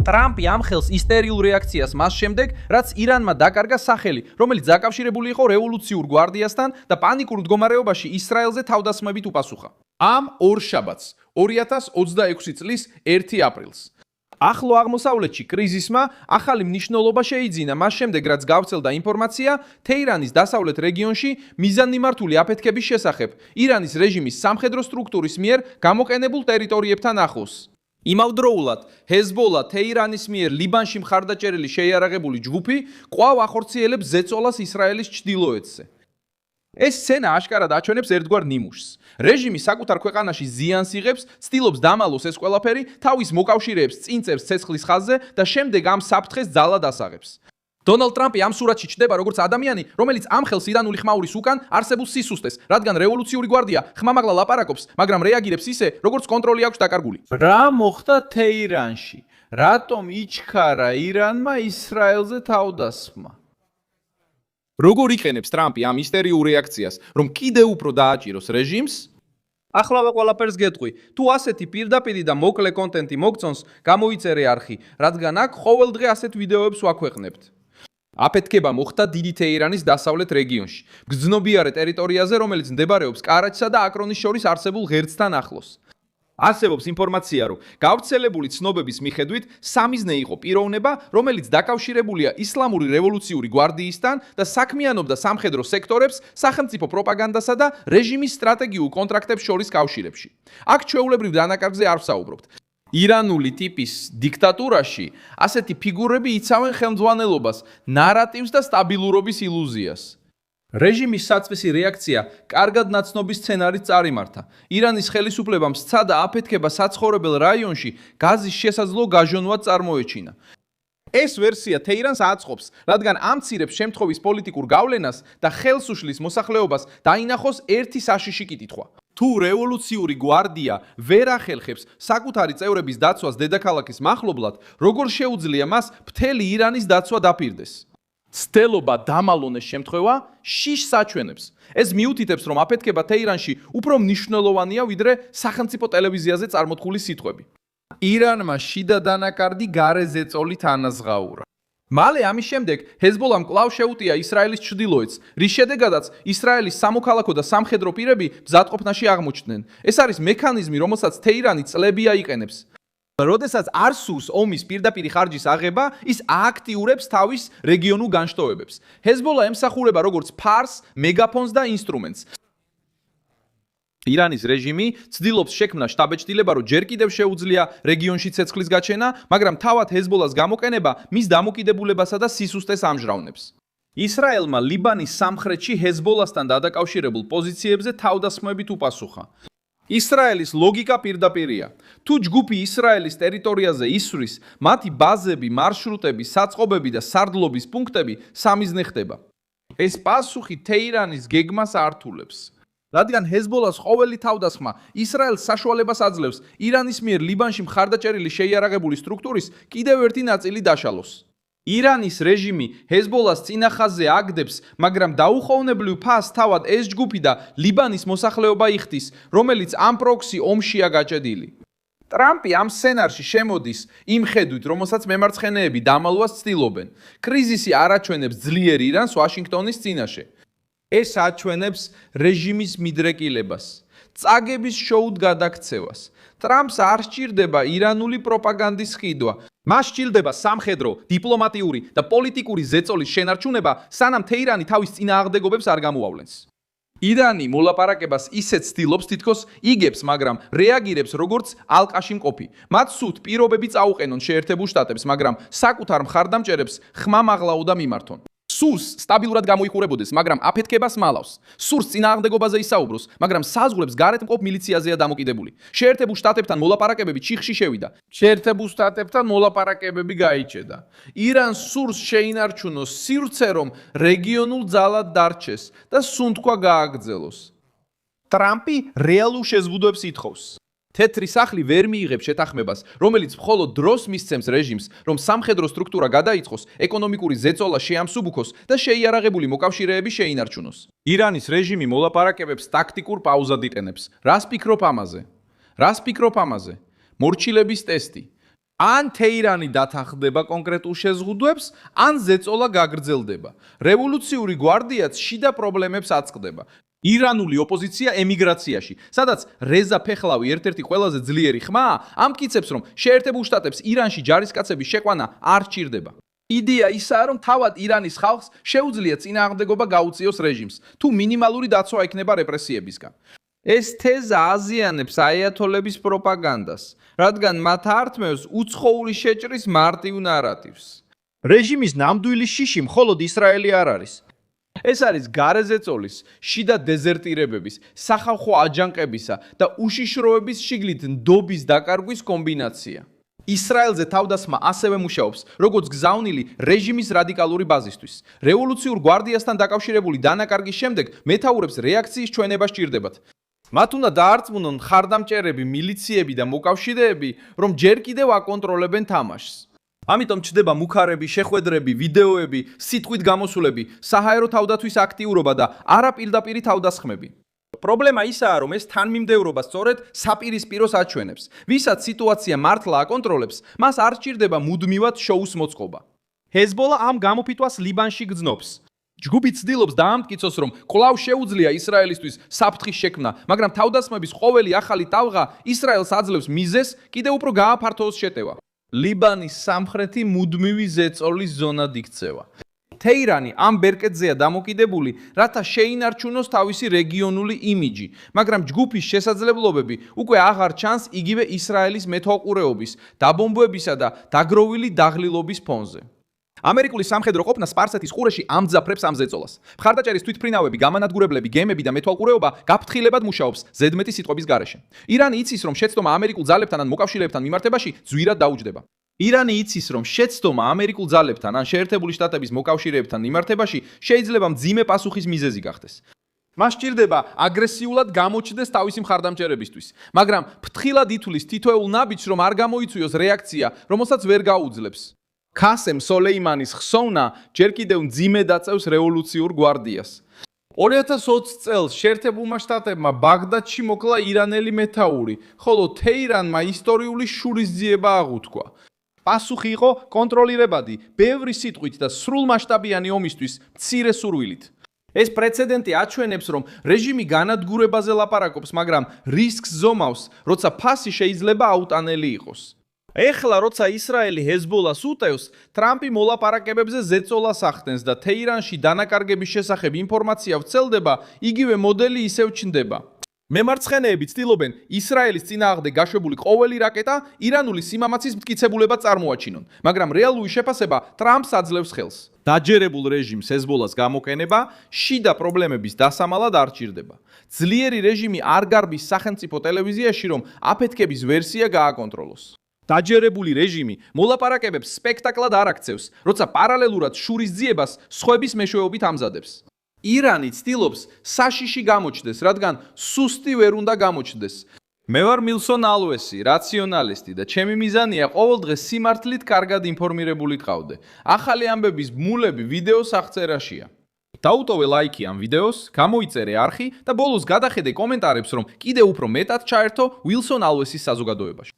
ტრამპი ამხელს ისტერიულ რეაქციას მას შემდეგ, რაც ირანმა დაკარგა სახელი, რომელიც დაკავშირებული იყო რევოლუციურ გვარდიასთან და პანიკურ მდგომარეობაში ისრაელზე თავდასხმებით უპასუხა. ამ ორშაბათს 2026 წლის 1 აპრილს ახლო აღმოსავლეთში კრიზისმა ახალი მნიშვნელობა შეიძინა მას შემდეგ, რაც გავრცელდა ინფორმაცია თეირანის დასავლეთ რეგიონში მიზანმიმართული აფეთქების შესახებ ირანის რეჟიმის სამხედრო სტრუქტურის მიერ გამოყენებულ ტერიტორიებთან ახლოს. იმავდროულად, ჰეზბოლა თეირანის მიერ ლიბანში მხარდაჭერილი შეიარაღებული ჯგუფი კვლავ ახორციელებს ზეწოლას ისრაელის ჩრდილოეთზე. ეს სცენა აშკარად აჩვენებს ერთგვარ ნიმუშს. რეჟიმი საკუთარ ქვეყანაში ზიანს იღებს, ცდილობს დამალოს ეს ყველაფერი, თავის მოკავშირეებს წინწევს ცეცხლის ხაზზე და შემდეგ ამ საფრთხეს ძალად ასაღებს. დონალდ ტრამპი ამ სურათში ჩნდება როგორც ადამიანი, რომელიც ამხელს ირანული ხმაურის უკან არსებულ სისუსტეს, რადგან რევოლუციური გვარდია ხმამაღლა ლაპარაკობს, მაგრამ რეაგირებს ისე, როგორც კონტროლი აქვს დაკარგული. რა მოხდა თეირანში? რატომ იჩქარა ირანმა ისრაელზე თავდასხმა? როგორ იყენებს ტრამპი ამ ისტერიულ რეაქციას, რომ კიდევ უფრო დააჭიროს რეჟიმს? ახლავე ყველაფერს გეტყვი. თუ ასეთი პირდაპირი და მოკლე კონტენტი მოგწონს, გამოიწერე არხი, რადგან აქ ყოველდღე ასეთ ვიდეოებს ვაქვეყნებთ. აფეთქება მოხდა დიდი თეირანის დასავლეთ რეგიონში, გრძნობიარე ტერიტორიაზე, რომელიც მდებარეობს კარაჩსა და აკრონის შორის არსებულ ღერცთან ახლოს. არსებობს ინფორმაცია, რომ გავრცელებული ცნობების მიხედვით სამიზნე იყო პიროვნება, რომელიც დაკავშირებულია ისლამური რევოლუციური გვარდიისთან და საქმიანობდა სამხედრო სექტორებს, სახელმწიფო პროპაგანდასა და რეჟიმის სტრატეგიულ კონტრაქტებს შორის კავშირებში. აქ ჩვეულებრივ დანაკარგზე არ ვსაუბრობთ. ირანული ტიპის დიქტატურაში ასეთი ფიგურები იცავენ ხელმძღვანელობას, ნარატივს და სტაბილურობის ილუზიას. რეჟიმის საწვისი რეაქცია კარგად ნაცნობი სცენარით წარიმართა. ირანის ხელისუფლებამ სცადა აფეთქება საცხოვრებელ რაიონში გაზის შესაძლო გაჟონვად წარმოეჩინა. ეს ვერსია თეირანს აწყობს, რადგან ამცირებს შემთხვევის პოლიტიკურ გავლენას და ხელს უშლის მოსახლეობას დაინახოს ერთი საშიში კითხვა. თუ რევოლუციური გვარდია ვერ ახერხებს საკუთარი წევრების დაცვას დედაქალაქის მახლობლად, როგორ შეუძლია მას მთელი ირანის დაცვა დაპირდეს? ცდელობა დამალონეს შემთხვევა შიშს აჩვენებს. ეს მიუთითებს, რომ აფეთქება თეირანში უფრო მნიშვნელოვანია, ვიდრე სახელმწიფო ტელევიზიაზე წარმოთქმული სიტყვები. ირანმა შიდა დანაკარგი გარე ზეწოლით ანაზღაურა. მალე ამის შემდეგ ჰეზბოლამ კვლავ შეუტია ისრაელის ჩრდილოეთს, რის შედეგადაც ისრაელის სამოქალაქო და სამხედრო პირები მზადყოფნაში აღმოჩნდნენ. ეს არის მექანიზმი, რომელსაც თეირანი წლები აიყენებს. როდესაც არ სურს ომის პირდაპირი ხარჯის აღება, ის ააქტიურებს თავის რეგიონულ განშტოებებს. ჰეზბოლა ემსახურება როგორც ფარს, მეგაფონს და ინსტრუმენტს. ირანის რეჟიმი ცდილობს შექმნა შტაბ-ჭდილება, რომ ჯერ კიდევ შეუძლია რეგიონში ცეცხლის გაჩენა, მაგრამ თავად ჰეზბოლას გამოყენება მის დამოკიდებულებასა და სისუსტეს ამჟრავნებს. ისრაელმა ლიბანის სამხრეთში ჰეზბოლასთან დაკავშირებულ პოზიციებზე თავდასხმებით უპასუხა. ისრაელის ლოგიკა პირდაპირია. თუ ჯგუფი ისრაელის ტერიტორიაზე ისვრის, მათი ბაზები, მარშრუტები, საწყობები და სარდლობის პუნქტები სამიზნე ხდება. ეს პასუხი თეირანის გეგმას ართულებს. რადგან ჰეზბოლას ყოველი თავდასხმა ისრაელს საშუალებას აძლევს ირანის მიერ ლიბანში მხარდაჭერილი შეიარაღებული სტრუქტურის კიდევ ერთი ნაწილი დაშალოს. ირანის რეჟიმი ჰეზბოლას წინახაზე აგდებს, მაგრამ დაუხოვნებლივ ფასს თავად ეს ჯგუფი და ლიბანის მოსახლეობა იხდის, რომელიც ამ პროქსი ომშია გაჭედილი. ტრამპი ამ სცენარში შემოდის იმ ხედვით, რომელსაც მემარცხენეები დამალვას ცდილობენ. კრიზისი არ აჩვენებს ძლიერ ირანს ვაშინგტონის წინაშე. ეს აჩვენებს რეჟიმის მიდრეკილებას, წაგების შოუდ გადაქცევას. ტრამპს არ სჭირდება ირანული პროპაგანდის ხიდვა. მას სჭირდება სამხედრო, დიპლომატიური და პოლიტიკური ზეწოლის შენარჩუნება, სანამ თეირანი თავის წინააღმდეგობებს არ გამოავლენს. ირანი მოლაპარაკებას ისეთ ცდილობს, თითქოს იგებს, მაგრამ რეაგირებს როგორც ალყაში მყოფი. მათ სუთ პირობები წაუყენონ შეერთებულ შტატებს, მაგრამ საკუთარ მხარდამჭერებს ხმამაღლა უნდა მიმართონ. სურს სტაბილურად გამოიყურებოდეს, მაგრამ აფეთქებას მალავს. სურს წინააღმდეგობაზე ისაუბროს, მაგრამ საზღვრებს გარეთ მყოფ მილიციაზეა დამოკიდებული. შეერთებულ შტატებთან მოლაპარაკებები ჩიხში შევიდა. შეერთებულ შტატებთან მოლაპარაკებები გაიჭედა. ირანს სურს შეინარჩუნოს სივრცე, რომ რეგიონულ ძალად დარჩეს და სუნთქვა გააგრძელოს. ტრამპი რეალურ შეზღუდვებს ითხოვს. თეთრი სახლი ვერ მიიღებს შეთანხმებას, რომელიც მხოლოდ დროს მისცემს რეჟიმს, რომ სამხედრო სტრუქტურა გადაიწყოს, ეკონომიკური ზეწოლა შეამსუბუქოს და შეიარაღებული მოკავშირეები შეინარჩუნოს. ირანის რეჟიმი მოლაპარაკებებს ტაქტიკურ პაუზად იყენებს. რას ფიქრობ ამაზე? მორჩილების ტესტი. ან თეირანი დათანხმდება კონკრეტულ შეზღუდვებს, ან ზეწოლა გაგრძელდება. რევოლუციური გვარდიაც შიდა პრობლემებს აწყდება. ირანული ოპოზიცია ემიგრაციაში, სადაც რეზა ფეხლავი ერთ-ერთი ყველაზე ძლიერი ხმაა, ამტკიცებს, რომ შეერთებულ შტატებს ირანში ჯარისკაცების შეყვანა არ სჭირდება. იდეა ისაა, რომ თავად ირანის ხალხს შეუძლია წინააღმდეგობა გაუწიოს რეჟიმს, თუ მინიმალური დაცვა ექნება რეპრესიებისგან. ეს თეზა აზიანებს აიათოლების პროპაგანდას, რადგან მათ ართმევს უცხოური შეჭრის მარტივ ნარატივს. რეჟიმის ნამდვილი შიში მხოლოდ ისრაელი არ არის. ეს არის გარეზეწოლის, შიდა დეზერტირებების, სახალხო აჯანყებისა და უშიშროების შიგნით ნდობის დაკარგვის კომბინაცია. ისრაელზე თავდასხმა ასევე მუშაობს, როგორც გზავნილი რეჟიმის რადიკალური ბაზისთვის. რევოლუციურ გვარდიასთან დაკავშირებული დანაკარგის შემდეგ მეთაურებს რეაქციის ჩვენება სჭირდებათ. მათ უნდა დაარწმუნონ მხარდამჭერები, მილიციები და მოკავშირეები, რომ ჯერ კიდევ აკონტროლებენ თამაშს. ამიტომ ჩნდება მუქარები, შეხვედრები, ვიდეოები, სიტყვით გამოსულები, საჰაერო თავდათვის აქტიურობა და არაპირდაპირი თავდასხმები. პრობლემა ისაა, რომ ეს თანმიმდევრობა სწორედ საპირისპიროს აჩვენებს. ვისაც სიტუაცია მართლა აკონტროლებს, მას არ სჭირდება მუდმივად შოუს მოწყობა. ჰეზბოლა ამ გამოფიტვას ლიბანში გრძნობს. ჯგუფი ცდილობს დაამტკიცოს, რომ კვლავ შეუძლია ისრაელისთვის საფრთხის შექმნა, მაგრამ თავდასხმების ყოველი ახალი ტალღა ისრაელს აძლევს მიზეზს კიდევ უფრო გააფართოოს შეტევა. ლიბანის სამხრეთი მუდმივი ზეწოლის ზონად იქცევა. თეირანი ამ ბერკეტზეა დამოკიდებული, რათა შეინარჩუნოს თავისი რეგიონული იმიჯი, მაგრამ ჯგუფის შესაძლებლობები უკვე აღარ ჩანს იგივე ისრაელის მეთვალყურეობის, დაბომბვებისა და დაგროვილი დაღლილობის ფონზე. ამერიკული სამხედრო ყოფნა სპარსეთის ყურეში ამძაფრებს ამ ზეწოლას. მხარდაჭერის თვითმფრინავები, გამანადგურებლები, გემები და მეთვალყურეობა გაფრთხილებად მუშაობს ზედმეტი სიტყვების გარეშე. ირანი იცის, რომ შეცდომა ამერიკულ ძალებთან ან მოკავშირეებთან მიმართებაში ძვირად დაუჯდება. ირანი იცის, რომ შეცდომა ამერიკულ ძალებთან ან შეერთებული შტატების მოკავშირეებთან მიმართებაში შეიძლება მძიმე პასუხის მიზეზი გახდეს. მას სჭირდება აგრესიულად გამოჩნდეს თავისი მხარდამჭერებისთვის, მაგრამ ფრთხილად ითვლის თითოეულ ნაბიჯს, რომ არ გამოიწვიოს რეაქცია, რომელსაც ვერ გაუძლებს. ქასემ სოლეიმანის ხსოვნა ჯერ კიდევ მძიმე დაწევს რევოლუციურ გვარდიას. 2020 წელს შეერთებულმა შტატებმა ბაგდადში მოკლა ირანელი მეთაური, ხოლო თეირანმა ისტორიული შურისძიება აღუთქვა. პასუხი იყო კონტროლირებადი, ბევრი სიტყვით და სრულმასშტაბიანი ომისთვის მცირე სურვილით. ეს პრეცედენტი აჩვენებს, რომ რეჟიმი განადგურებაზე ლაპარაკობს, მაგრამ რისკს ზომავს, როცა ფასი შეიძლება აუტანელი იყოს. ეხლა როცა ისრაელი ჰეზბოლას უტევს, ტრამპი მოლაპარაკებებზე ზეწოლას ახდენს და თეირანში დანაკარგების შესახებ ინფორმაცია ვრცელდება, იგივე მოდელი ისევ ჩნდება. მემარცხენეები ცდილობენ ისრაელის წინააღმდეგ გაშვებული ყოველი რაკეტა ირანული სიმამაცის მტკიცებულებად წარმოაჩინონ, მაგრამ რეალური შეფასება ტრამპს აძლევს ხელს. დაჯერებულ რეჟიმს ჰეზბოლას გამოყენება შიდა პრობლემების დასამალად არ ჭირდება. ძლიერი რეჟიმი არ გარბის სახელმწიფო ტელევიზიაში, რომ აფეთქების ვერსია გააკონტროლოს. დაჯერებული რეჟიმი მოლაპარაკებებს სპექტაკლად არ აქცევს, როცა პარალელურად შურისძიებას სხვების მეშვეობით ამზადებს. ირანი ცდილობს საშიში გამოჩნდეს, რადგან სუსტი ვერ უნდა გამოჩნდეს. მე ვარ მილსონ ალვესი, რაციონალისტი და ჩემი მიზანია ყოველდღე სიმართლით კარგად ინფორმირებული გყავდე. ახალი ამბების ბმულები ვიდეოს აღწერაშია. დაუტოვე ლაიქი ამ ვიდეოს, გამოიწერე არხი და ბოლოს გადახედე კომენტარებს, რომ კიდევ უფრო მეტად ჩაერთო ვილსონ ალვესის საზოგადოებაში.